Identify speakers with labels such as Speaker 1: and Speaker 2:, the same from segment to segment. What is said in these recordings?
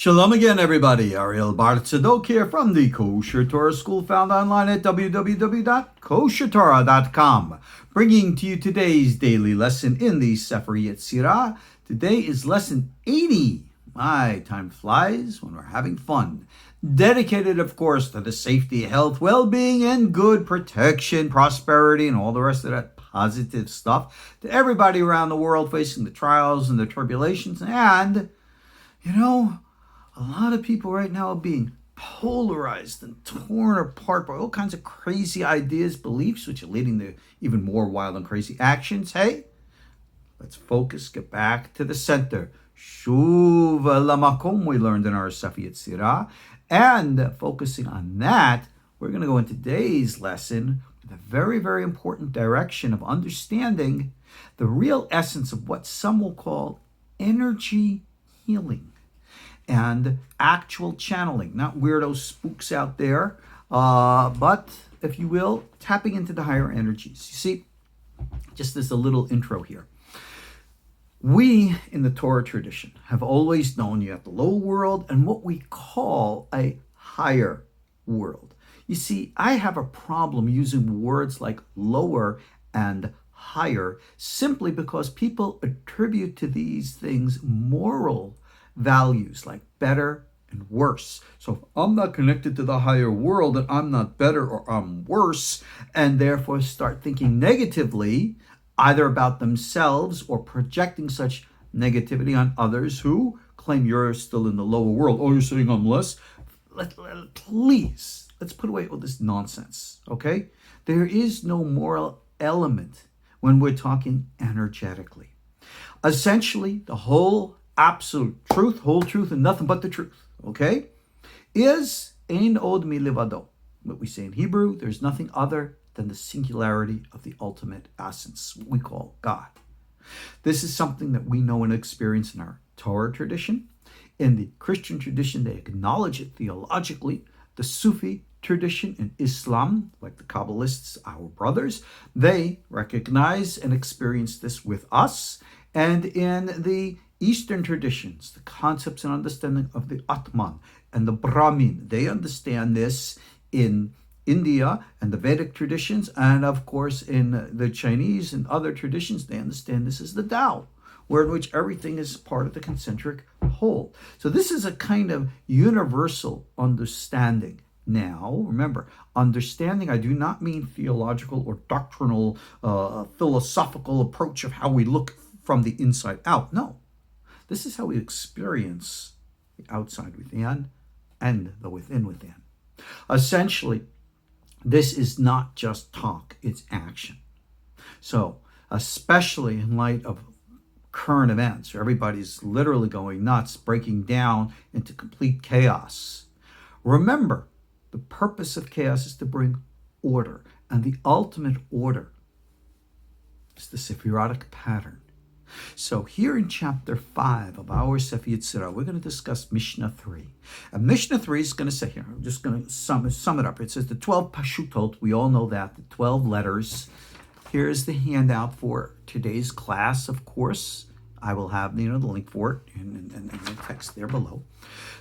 Speaker 1: Shalom again, everybody. Ariel Tzadok here from the Kosher Torah School, found online at www.koshertorah.com, bringing to you today's daily lesson in the Sefer Yetzirah. Today is lesson 80. My time flies when we're having fun. Dedicated, of course, to the safety, health, well-being, and good protection, prosperity, and all the rest of that positive stuff to everybody around the world facing the trials and the tribulations. And, a lot of people right now are being polarized and torn apart by all kinds of crazy ideas, beliefs, which are leading to even more wild and crazy actions. Hey, let's focus, get back to the center. Shuv lamakom, we learned in our Sefer Yetzirah. And focusing on that, we're going to go into today's lesson with a very, very important direction of understanding the real essence of what some will call energy healing and actual channeling, not weirdo spooks out there, but, if you will, tapping into the higher energies. You see, just as a little intro here. We, in the Torah tradition, have always known you have the lower world and what we call a higher world. You see, I have a problem using words like lower and higher simply because people attribute to these things moral values like better and worse. So if I'm not connected to the higher world, and I'm not better or I'm worse, and therefore start thinking negatively either about themselves or projecting such negativity on others who claim you're still in the lower world. Oh, you're saying I'm less? Please, let's put away all this nonsense, okay? There is no moral element when we're talking energetically. Essentially, the whole absolute truth, whole truth, and nothing but the truth, okay, is ein od milevado. What we say in Hebrew, there's nothing other than the singularity of the ultimate essence, what we call God. This is something that we know and experience in our Torah tradition. In the Christian tradition, they acknowledge it theologically. The Sufi tradition in Islam, like the Kabbalists, our brothers, they recognize and experience this with us. And in the Eastern traditions, the concepts and understanding of the Atman and the Brahmin, they understand this in India and the Vedic traditions, and of course in the Chinese and other traditions, they understand this as the Tao, where in which everything is part of the concentric whole. So this is a kind of universal understanding. Now, remember, understanding, I do not mean theological or doctrinal, philosophical approach of how we look from the inside out. No. This is how we experience the outside within and the within. Essentially, this is not just talk, it's action. So, especially in light of current events, where everybody's literally going nuts, breaking down into complete chaos. Remember, the purpose of chaos is to bring order, and the ultimate order is the sephirotic pattern. So here in chapter 5 of our Sefer Yetzirah, we're going to discuss Mishnah 3. And Mishnah 3 is going to say here, I'm just going to sum it up. It says the 12 Pashutot, we all know that, the 12 letters. Here's the handout for today's class, of course. I will have the link for it in the text there below.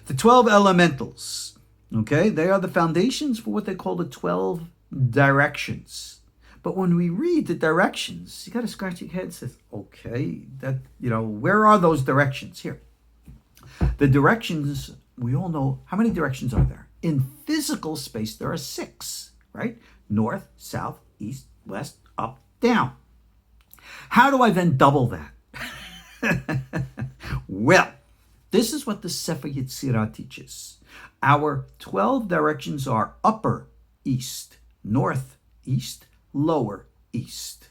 Speaker 1: The 12 elementals, okay? They are the foundations for what they call the 12 directions. But when we read the directions, you got to scratch your head and say, okay, where are those directions? Here. The directions, we all know, how many directions are there? In physical space, there are 6, right? North, south, east, west, up, down. How do I then double that? Well, this is what the Sefer Yetzirah teaches. Our 12 directions are upper east, north east, lower east,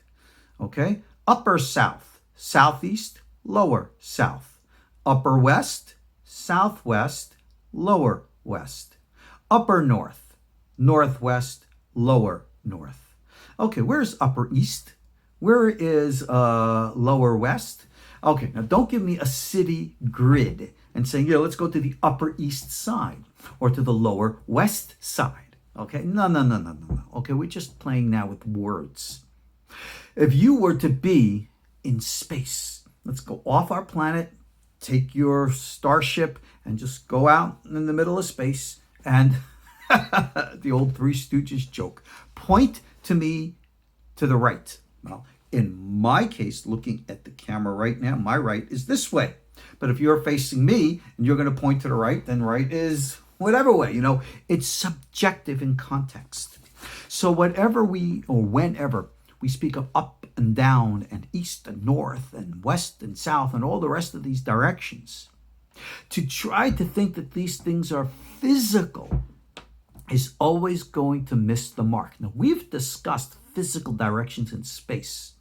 Speaker 1: okay? Upper south, southeast, lower south. Upper west, southwest, lower west. Upper north, northwest, lower north. Okay, where's upper east? Where is lower west? Okay, now don't give me a city grid and saying, let's go to the upper east side or to the lower west side. Okay, no. Okay, we're just playing now with words. If you were to be in space, let's go off our planet take your starship and just go out in the middle of space and the old Three Stooges joke, point to me to the right. Well, in my case, looking at the camera right now, my right is this way. But if you're facing me and you're going to point to the right, then right is whatever way. It's subjective in context. So whenever we speak of up and down and east and north and west and south and all the rest of these directions, to try to think that these things are physical is always going to miss the mark. Now, we've discussed physical directions in space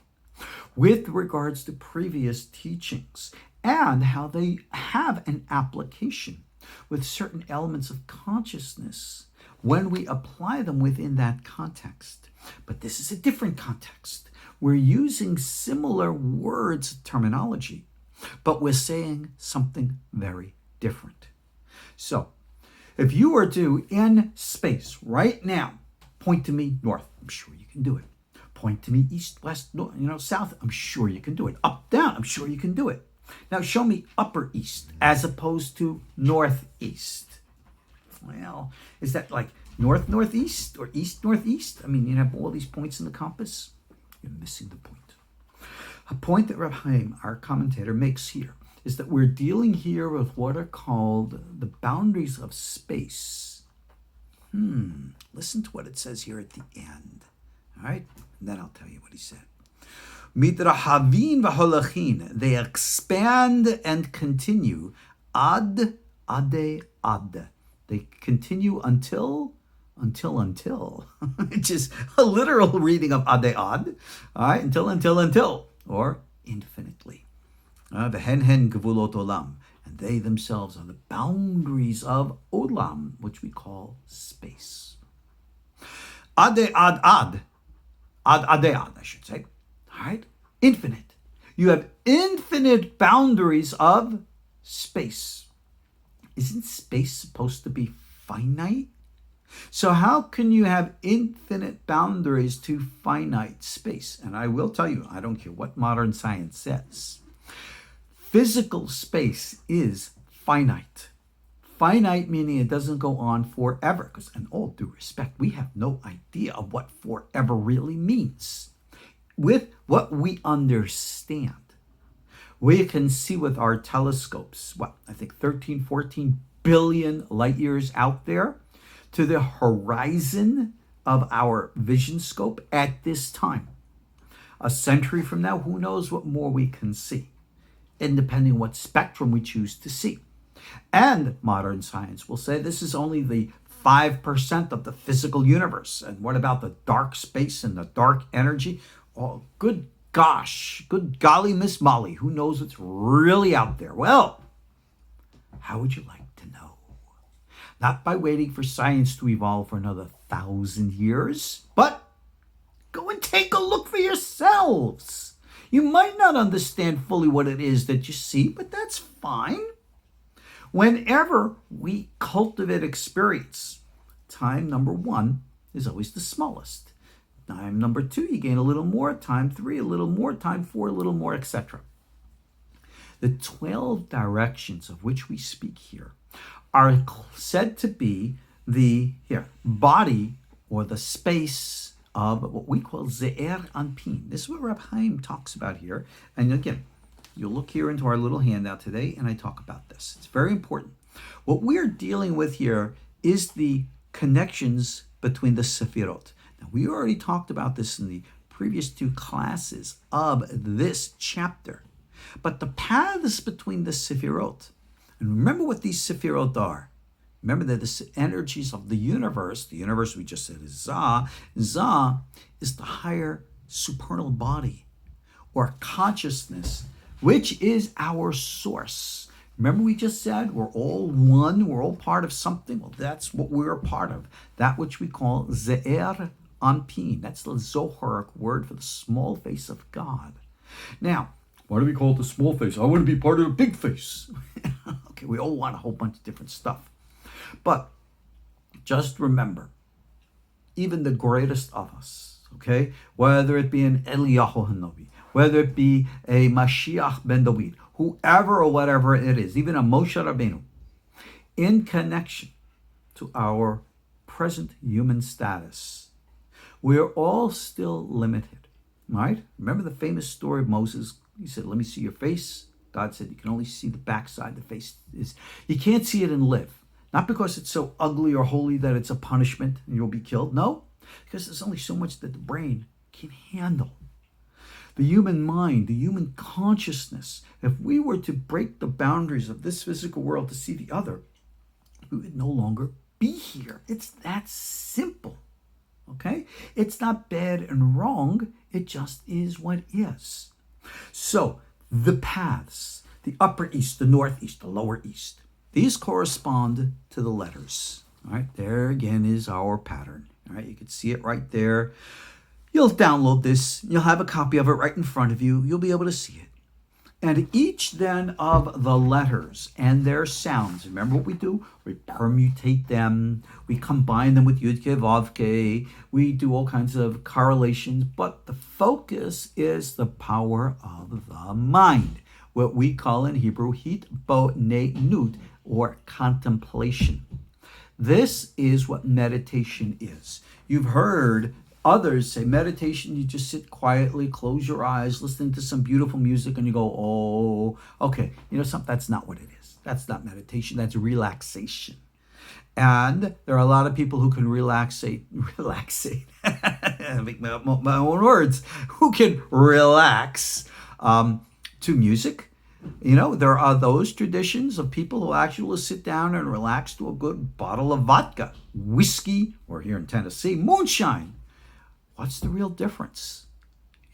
Speaker 1: with regards to previous teachings and how they have an application with certain elements of consciousness when we apply them within that context. But this is a different context. We're using similar words, terminology, but we're saying something very different. So, if you were to, in space, right now, point to me north, I'm sure you can do it. Point to me east, west, north, south, I'm sure you can do it. Up, down, I'm sure you can do it. Now show me upper east as opposed to northeast. Well, is that like north, northeast or east, northeast? I mean, you have all these points in the compass. You're missing the point. A point that Reb Chaim, our commentator, makes here is that we're dealing here with what are called the boundaries of space. Listen to what it says here at the end. All right? And then I'll tell you what he said. Midrahavin v'holachin, they expand and continue ad ade ad. They continue until, which is a literal reading of ade ad. All right, until, or infinitely. V'hen gevulot olam, and they themselves are the boundaries of olam, which we call space. Ade ad ad, ade ad, I should say. All right, infinite. You have infinite boundaries of space. Isn't space supposed to be finite? So how can you have infinite boundaries to finite space? And I will tell you, I don't care what modern science says. Physical space is finite. Finite meaning it doesn't go on forever. Because in all due respect, we have no idea of what forever really means. With what we understand, we can see with our telescopes, I think 13, 14 billion light years out there to the horizon of our vision scope at this time. A century from now, who knows what more we can see, and depending on what spectrum we choose to see. And modern science will say this is only the 5% of the physical universe. And what about the dark space and the dark energy? Oh, good gosh, good golly, Miss Molly, who knows what's really out there? Well, how would you like to know? Not by waiting for science to evolve for another 1,000 years, but go and take a look for yourselves. You might not understand fully what it is that you see, but that's fine. Whenever we cultivate experience, time number 1 is always the smallest. Time number 2, you gain a little more. Time 3, a little more. Time 4, a little more, etc. The 12 directions of which we speak here are said to be the body or the space of what we call ZEIR ANPIN. This is what Reb Chaim talks about here. And again, you'll look here into our little handout today, and I talk about this. It's very important. What we're dealing with here is the connections between the Sefirot. Now, we already talked about this in the previous 2 classes of this chapter. But the paths between the Sefirot, and remember what these Sefirot are. Remember that the energies of the universe we just said is Za. Za is the higher supernal body or consciousness, which is our source. Remember we just said we're all one, we're all part of something? Well, that's what we're a part of. That which we call ZEIR ANPIN. That's the Zoharic word for the small face of God. Now, why do we call it the small face? I want to be part of the big face. Okay, we all want a whole bunch of different stuff. But just remember, even the greatest of us, okay, whether it be an Eliyahu Hanavi, whether it be a Mashiach ben David, whoever or whatever it is, even a Moshe Rabbeinu, in connection to our present human status, we're all still limited, right? Remember the famous story of Moses? He said, let me see your face. God said, you can only see the backside. The face is, you can't see it and live. Not because it's so ugly or holy that it's a punishment and you'll be killed. No, because there's only so much that the brain can handle. The human mind, the human consciousness, if we were to break the boundaries of this physical world to see the other, we would no longer be here. It's that simple, okay? It's not bad and wrong. It just is what is. So the paths, the upper east, the northeast, the lower east, these correspond to the letters. All right, there again is our pattern. All right, you can see it right there. You'll download this. You'll have a copy of it right in front of you. You'll be able to see it. And each then of the letters and their sounds, remember what we do? We permutate them. We combine them with Yud-Ke, Vav-Ke. We do all kinds of correlations. But the focus is the power of the mind, what we call in Hebrew hitbonenut, or contemplation. This is what meditation is. You've heard others say meditation, you just sit quietly, close your eyes, listening to some beautiful music, and you go, oh, okay. You know something? That's not what it is. That's not meditation. That's relaxation. And there are a lot of people who can relaxate, I make my own words, who can relax to music. You know, there are those traditions of people who actually sit down and relax to a good bottle of vodka, whiskey, or here in Tennessee, moonshine. What's the real difference?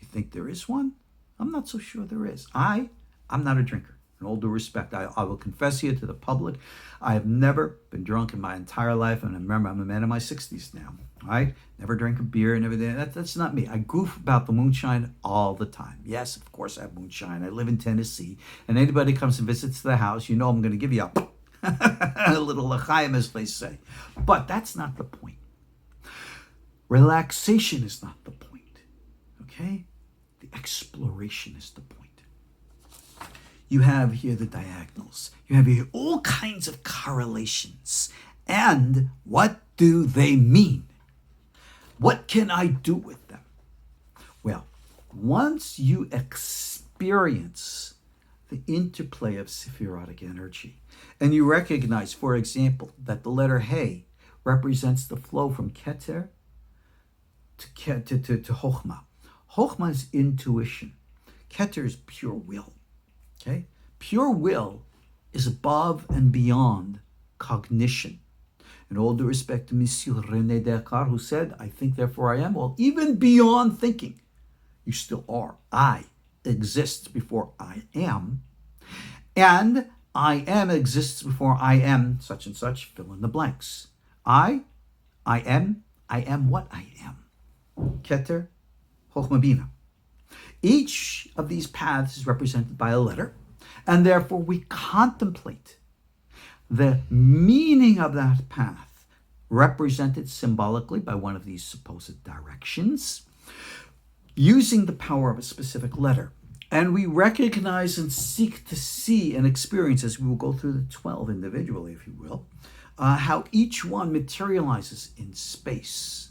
Speaker 1: You think there is one? I'm not so sure there is. I'm not a drinker. In all due respect, I will confess here to the public, I have never been drunk in my entire life. And remember, I'm a man in my 60s now, right? Never drank a beer and everything. That's not me. I goof about the moonshine all the time. Yes, of course I have moonshine. I live in Tennessee. And anybody comes and visits the house, you know I'm going to give you a little l'chaim, as they say. But that's not the point. Relaxation is not the point, okay? The exploration is the point. You have here the diagonals. You have here all kinds of correlations. And what do they mean? What can I do with them? Well, once you experience the interplay of sephirotic energy, and you recognize, for example, that the letter Hey represents the flow from Keter to Chokhmah. Chokhmah is intuition. Keter is pure will. Okay? Pure will is above and beyond cognition. In all due respect to Monsieur René Descartes, who said, I think, therefore I am. Well, even beyond thinking, you still are. I exist before I am. And I am exists before I am such and such, fill in the blanks. I am what I am. Keter, Chokhmah, Bina. Each of these paths is represented by a letter, and therefore we contemplate the meaning of that path, represented symbolically by one of these supposed directions, using the power of a specific letter. And we recognize and seek to see and experience, as we will go through the 12 individually, if you will, how each one materializes in space,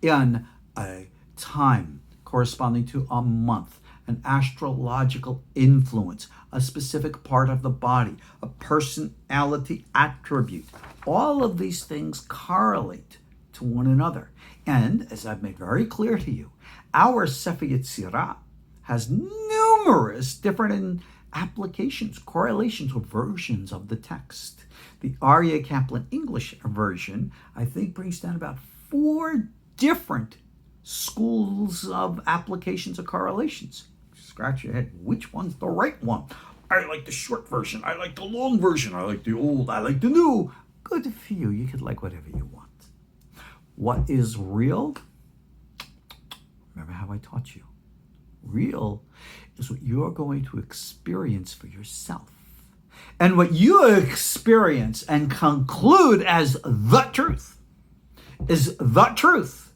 Speaker 1: in a time corresponding to a month, an astrological influence, a specific part of the body, a personality attribute. All of these things correlate to one another. And as I've made very clear to you, our Sefer Yetzirah has numerous different applications, correlations, or versions of the text. The Ariel Kaplan English version, I think, brings down about 4 different schools of applications or correlations. Scratch your head. Which one's the right one? I like the short version. I like the long version. I like the old. I like the new. Good for you. You could like whatever you want. What is real? Remember how I taught you. Real is what you're going to experience for yourself. And what you experience and conclude as the truth is the truth.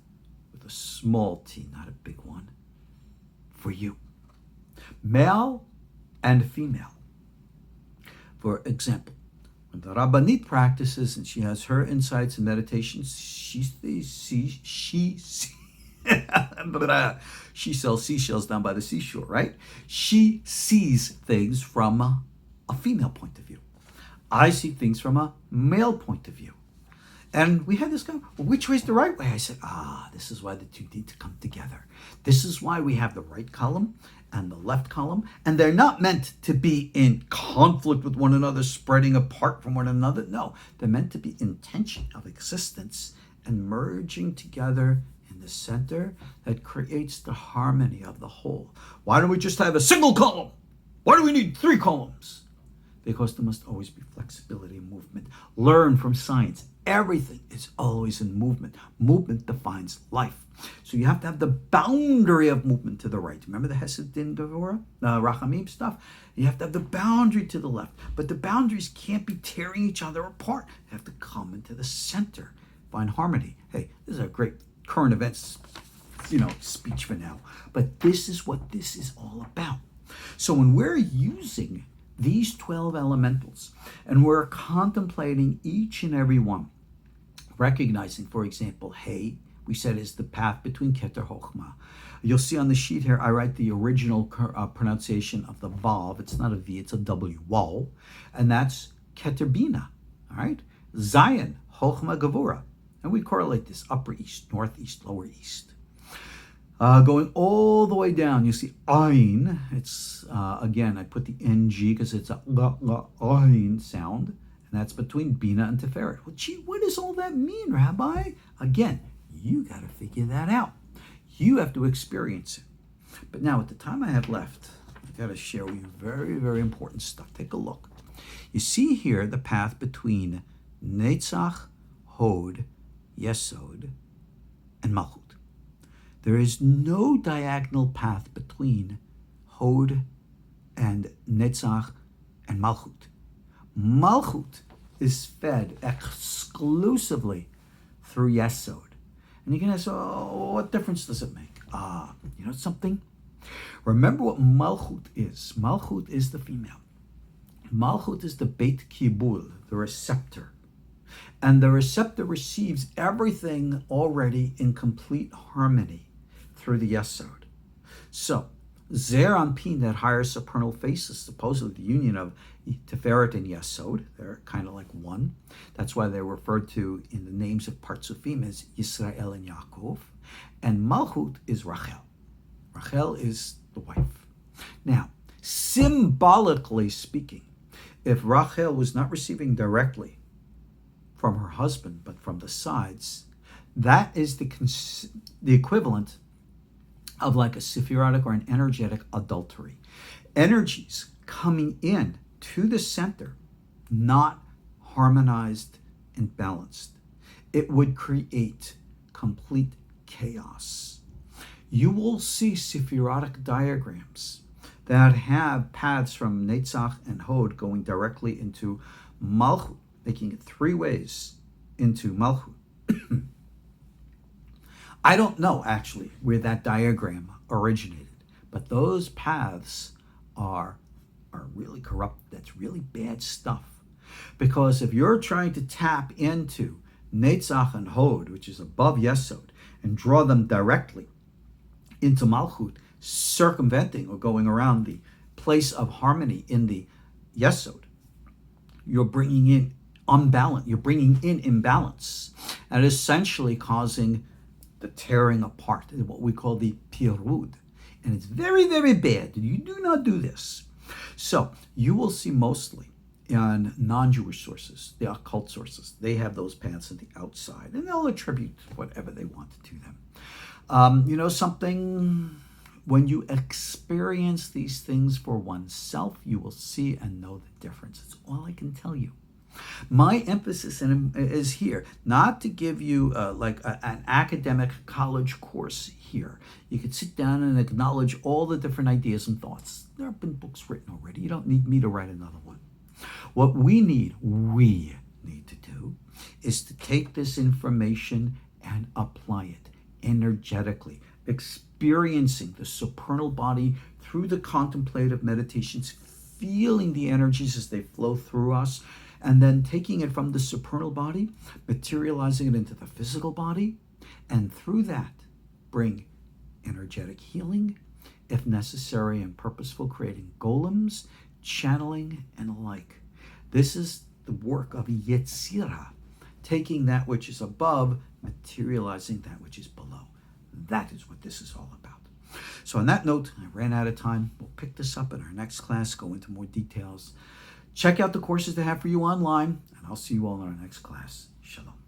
Speaker 1: Small t, not a big one, for you. Male and female, For example, when the Rabbanit practices and she has her insights and meditations, she sells seashells down by the seashore, right? She sees things from a female point of view. I see things from a male point of view. And we had this kind of, which way is the right way? I said, this is why the two need to come together. This is why we have the right column and the left column. And they're not meant to be in conflict with one another, spreading apart from one another. No, they're meant to be in tension of existence and merging together in the center that creates the harmony of the whole. Why don't we just have a single column? Why do we need 3 columns? Because there must always be flexibility and movement. Learn from science. Everything is always in movement. Movement defines life. So you have to have the boundary of movement to the right. Remember the Hesed Din Gevurah, Rachamim stuff? You have to have the boundary to the left. But the boundaries can't be tearing each other apart. They have to come into the center. Find harmony. Hey, this is a great current events, speech for now. But this is what this is all about. So when we're using these 12 elementals, and we're contemplating each and every one, recognizing, for example, Hey, we said is the path between Keter Chochmah. You'll see on the sheet here, I write the original pronunciation of the Vav. It's not a V, it's a W, Wal, and that's Keter Bina, all right? Zion, Chochmah Gevurah, and we correlate this upper east, northeast, lower east. Going all the way down, you see Ain. It's, again, I put the NG because it's a Ain sound, and that's between Bina and Tiferet. Well, gee, what does all that mean, Rabbi? Again, you got to figure that out. You have to experience it. But now, at the time I have left, I got to share with you very, very important stuff. Take a look. You see here the path between Netzach, Hod, Yesod, and Malkhut. There is no diagonal path between Hod and Netzach and Malkhut. Malkhut is fed exclusively through Yesod. And you can ask, what difference does it make? You know something? Remember what Malkhut is. Malkhut is the female. Malkhut is the Beit Kibul, the receptor. And the receptor receives everything already in complete harmony through the Yesod. So, ZEIR ANPIN, that higher supernal face, is supposedly the union of Tiferet and Yesod. They're kind of like one. That's why they're referred to in the names of Partsufim as Yisrael and Yaakov. And Malkhut is Rachel. Rachel is the wife. Now, symbolically speaking, if Rachel was not receiving directly from her husband, but from the sides, that is the equivalent of like a sephirotic or an energetic adultery. Energies coming in to the center, not harmonized and balanced. It would create complete chaos. You will see sephirotic diagrams that have paths from Netzach and Hod going directly into Malkhut, making it 3 ways into Malkhut. I don't know, actually, where that diagram originated, but those paths are really corrupt. That's really bad stuff. Because if you're trying to tap into Netzach and Hod, which is above Yesod, and draw them directly into Malkhut, circumventing or going around the place of harmony in the Yesod, you're bringing in unbalance. You're bringing in imbalance, and essentially causing the tearing apart, what we call the pirud. And it's very, very bad. You do not do this. So you will see mostly in non-Jewish sources, the occult sources, they have those paths on the outside, and they'll attribute whatever they want to them. You know something? When you experience these things for oneself, you will see and know the difference. It's all I can tell you. My emphasis is here, not to give you an academic college course here. You can sit down and acknowledge all the different ideas and thoughts. There have been books written already. You don't need me to write another one. What we need to do is to take this information and apply it energetically, experiencing the supernal body through the contemplative meditations, feeling the energies as they flow through us, and then taking it from the supernal body, materializing it into the physical body, and through that bring energetic healing, if necessary and purposeful, creating golems, channeling, and the like. This is the work of Yetzirah, taking that which is above, materializing that which is below. That is what this is all about. So on that note, I ran out of time. We'll pick this up in our next class, go into more details. Check out the courses they have for you online, and I'll see you all in our next class. Shalom.